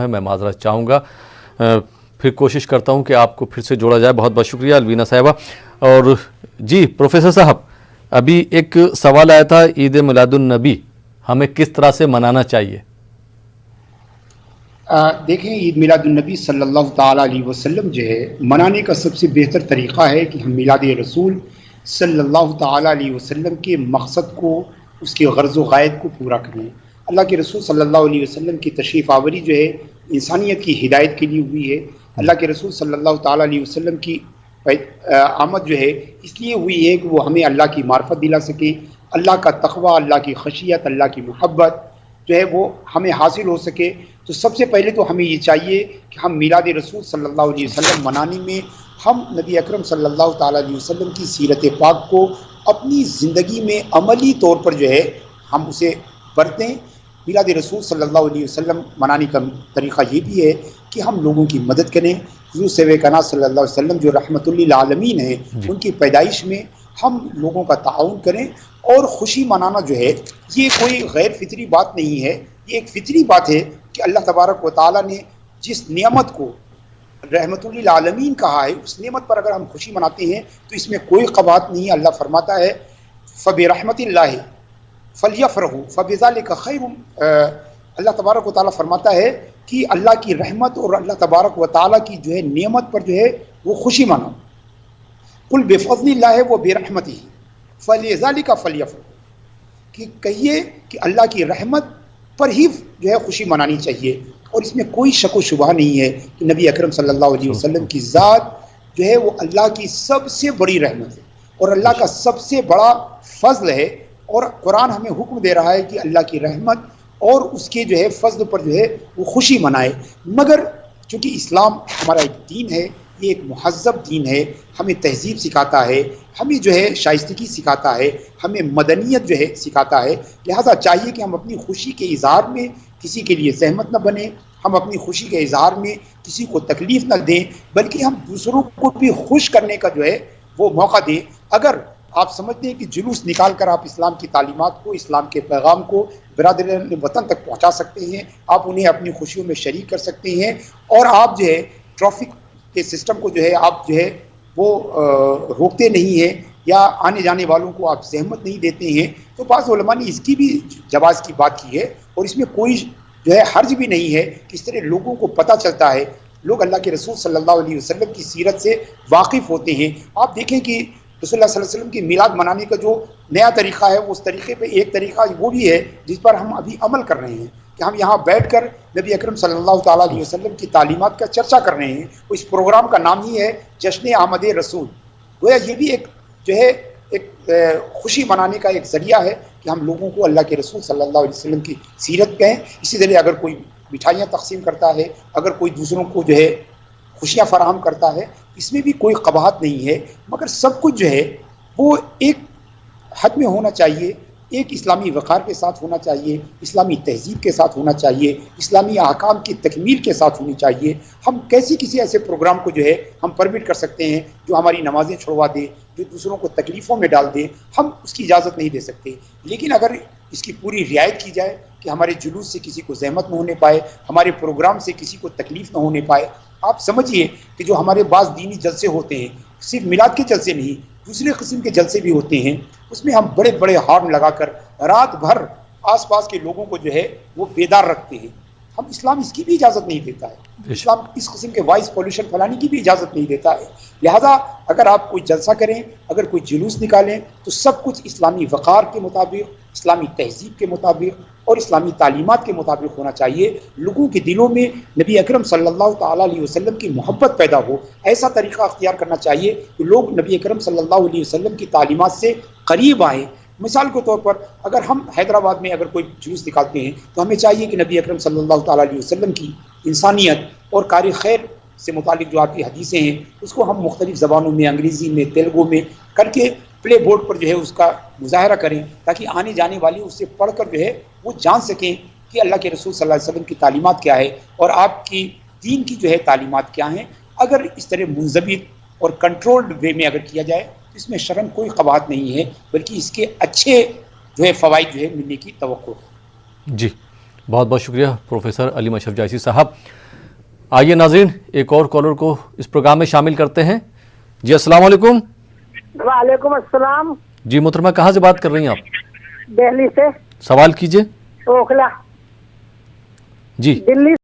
ہے میں معذرت چاہوں گا، پھر کوشش کرتا ہوں کہ آپ کو پھر سے جوڑا جائے. بہت بہت شکریہ الوینا صاحبہ. اور جی پروفیسر صاحب، ابھی ایک سوال آیا تھا، عید میلاد النبی ہمیں کس طرح سے منانا چاہیے؟ دیکھیں، عید میلاد النبی صلی اللہ تعالیٰ علیہ وسلم جو ہے منانے کا سب سے بہتر طریقہ ہے کہ ہم میلاد رسول صلی اللہ تعالیٰ علیہ وسلم کے مقصد کو، اس کے غرض و غائد کو پورا کریں. اللہ کے رسول صلی اللہ علیہ وسلم کی تشریف آوری جو ہے انسانیت کی ہدایت کے لیے ہوئی ہے. اللہ کے رسول صلی اللہ تعالیٰ علیہ وسلم کی آمد جو ہے اس لیے ہوئی ہے کہ وہ ہمیں اللہ کی معرفت دلا سکیں، اللہ کا تقوی، اللہ کی خشیت، اللہ کی محبت جو ہے وہ ہمیں حاصل ہو سکے. تو سب سے پہلے تو ہمیں یہ چاہیے کہ ہم میلاد رسول صلی اللہ علیہ وسلم منانے میں ہم نبی اکرم صلی اللہ تعالیٰ علیہ وسلم کی سیرت پاک کو اپنی زندگی میں عملی طور پر جو ہے ہم اسے برتیں. میلاد رسول صلی اللہ علیہ وسلم منانے کا طریقہ یہ بھی ہے کہ ہم لوگوں کی مدد کریں. حضور سیوہ کائنات صلی اللہ علیہ وسلم جو رحمت للعالمین ہیں، ان کی پیدائش میں ہم لوگوں کا تعاون کریں. اور خوشی منانا جو ہے یہ کوئی غیر فطری بات نہیں ہے، یہ ایک فطری بات ہے کہ اللہ تبارک و تعالیٰ نے جس نعمت کو رحمت للعالمین کہا ہے، اس نعمت پر اگر ہم خوشی مناتے ہیں تو اس میں کوئی قباحت نہیں. اللہ فرماتا ہے فَبِرَحْمَتِ اللَّهِ فَلْيَفْرَحُوا فَبِذَلِكَ خَيْرٌ. اللہ تبارک و تعالیٰ فرماتا ہے کہ اللہ کی رحمت اور اللہ تبارک و تعالیٰ کی جو ہے نعمت پر جو ہے وہ خوشی مناؤ. قُلْ بِفَضْلِ اللَّهِ وَبِرَحْمَتِهِ فَلِذَلِكَ فَلْيَفْرَحُوا، کہ کہیے کہ اللہ کی رحمت پر ہی جو ہے خوشی منانی چاہیے. اور اس میں کوئی شک و شبہ نہیں ہے کہ نبی اکرم صلی اللہ علیہ وسلم کی ذات جو ہے وہ اللہ کی سب سے بڑی رحمت ہے اور اللہ کا سب سے بڑا فضل ہے. اور قرآن ہمیں حکم دے رہا ہے کہ اللہ کی رحمت اور اس کے جو ہے فضل پر جو ہے وہ خوشی منائے. مگر چونکہ اسلام ہمارا ایک دین ہے، یہ ایک مہذب دین ہے، ہمیں تہذیب سکھاتا ہے، ہمیں جو ہے شائستگی سکھاتا ہے، ہمیں مدنیت جو ہے سکھاتا ہے. لہذا چاہیے کہ ہم اپنی خوشی کے اظہار میں کسی کے لیے زحمت نہ بنیں، ہم اپنی خوشی کے اظہار میں کسی کو تکلیف نہ دیں، بلکہ ہم دوسروں کو بھی خوش کرنے کا جو ہے وہ موقع دیں. اگر آپ سمجھتے ہیں کہ جلوس نکال کر آپ اسلام کی تعلیمات کو، اسلام کے پیغام کو برادران وطن تک پہنچا سکتے ہیں، آپ انہیں اپنی خوشیوں میں شریک کر سکتے ہیں، اور آپ جو ہے ٹریفک کے سسٹم کو جو ہے آپ جو ہے وہ روکتے نہیں ہیں یا آنے جانے والوں کو آپ زحمت نہیں دیتے ہیں، تو بعض علماء نے اس کی بھی جواز کی بات کی ہے. اور اس میں کوئی جو ہے حرج بھی نہیں ہے کہ اس طرح لوگوں کو پتہ چلتا ہے، لوگ اللہ کے رسول صلی اللہ علیہ وسلم کی سیرت سے واقف ہوتے ہیں. آپ دیکھیں کہ رسول اللہ صلی اللہ علیہ وسلم کی میلاد منانے کا جو نیا طریقہ ہے، اس طریقے پہ ایک طریقہ وہ بھی ہے جس پر ہم ابھی عمل کر رہے ہیں کہ ہم یہاں بیٹھ کر نبی اکرم صلی اللہ تعالیٰ علیہ وسلم کی تعلیمات کا چرچا کر رہے ہیں. اس پروگرام کا نام ہی ہے جشن آمد رسول. گویا یہ بھی ایک جو ہے ایک خوشی منانے کا ایک ذریعہ ہے کہ ہم لوگوں کو اللہ کے رسول صلی اللہ علیہ وسلم کی سیرت کہیں. اسی طرح اگر کوئی مٹھائیاں تقسیم کرتا ہے، اگر کوئی دوسروں کو جو ہے خوشیاں فراہم کرتا ہے، اس میں بھی کوئی قباحت نہیں ہے. مگر سب کچھ جو ہے وہ ایک حد میں ہونا چاہیے، ایک اسلامی وقار کے ساتھ ہونا چاہیے، اسلامی تہذیب کے ساتھ ہونا چاہیے، اسلامی احکام کی تکمیل کے ساتھ ہونی چاہیے. ہم کیسے کسی ایسے پروگرام کو جو ہے ہم پرمٹ کر سکتے ہیں جو ہماری نمازیں چھڑوا دے، جو دوسروں کو تکلیفوں میں ڈال دے؟ ہم اس کی اجازت نہیں دے سکتے. لیکن اگر اس کی پوری رعایت کی جائے کہ ہمارے جلوس سے کسی کو زحمت نہ ہونے پائے، ہمارے پروگرام سے کسی کو تکلیف نہ ہونے پائے. آپ سمجھیے کہ جو ہمارے بعض دینی جلسے ہوتے ہیں، صرف میلاد کے جلسے نہیں، دوسرے قسم کے جلسے بھی ہوتے ہیں، اس میں ہم بڑے بڑے ہارن لگا کر رات بھر آس پاس کے لوگوں کو جو ہے وہ بیدار رکھتے ہیں. ہم اسلام اس کی بھی اجازت نہیں دیتا ہے، اسلام اس قسم کے وائس پولوشن پھیلانے کی بھی اجازت نہیں دیتا ہے. لہذا اگر آپ کوئی جلسہ کریں، اگر کوئی جلوس نکالیں، تو سب کچھ اسلامی وقار کے مطابق، اسلامی تہذیب کے مطابق اور اسلامی تعلیمات کے مطابق ہونا چاہیے. لوگوں کے دلوں میں نبی اکرم صلی اللہ تعالیٰ علیہ وسلم کی محبت پیدا ہو، ایسا طریقہ اختیار کرنا چاہیے کہ لوگ نبی اکرم صلی اللہ علیہ وسلم کی تعلیمات سے قریب آئیں. مثال کے طور پر اگر ہم حیدرآباد میں اگر کوئی جلوس نکالتے ہیں تو ہمیں چاہیے کہ نبی اکرم صلی اللہ تعالیٰ علیہ وسلم کی انسانیت اور کار خیر سے متعلق جو آپ کی حدیثیں ہیں اس کو ہم مختلف زبانوں میں، انگریزی میں، تیلگو میں کر کے پلے بورڈ پر جو ہے اس کا مظاہرہ کریں، تاکہ آنے جانے والے اس سے پڑھ کر جو ہے وہ جان سکیں کہ اللہ کے رسول صلی اللہ علیہ وسلم کی تعلیمات کیا ہے اور آپ کی دین کی جو ہے تعلیمات کیا ہیں. اگر اس طرح منضبط اور کنٹرولڈ وے میں اگر کیا جائے تو اس میں شرم کوئی قباحت نہیں ہے، بلکہ اس کے اچھے جو ہے فوائد جو ہے ملنے کی توقع ہے. جی بہت بہت شکریہ پروفیسر علیم اشرف جائسی صاحب. آئیے ناظرین ایک اور کالر کو اس پروگرام میں شامل کرتے ہیں. جی السلام علیکم. وعلیکم السلام. جی محترمہ کہاں سے بات کر رہی ہیں آپ؟ دہلی سے. سوال کیجئے. اوکھلا. جی دلی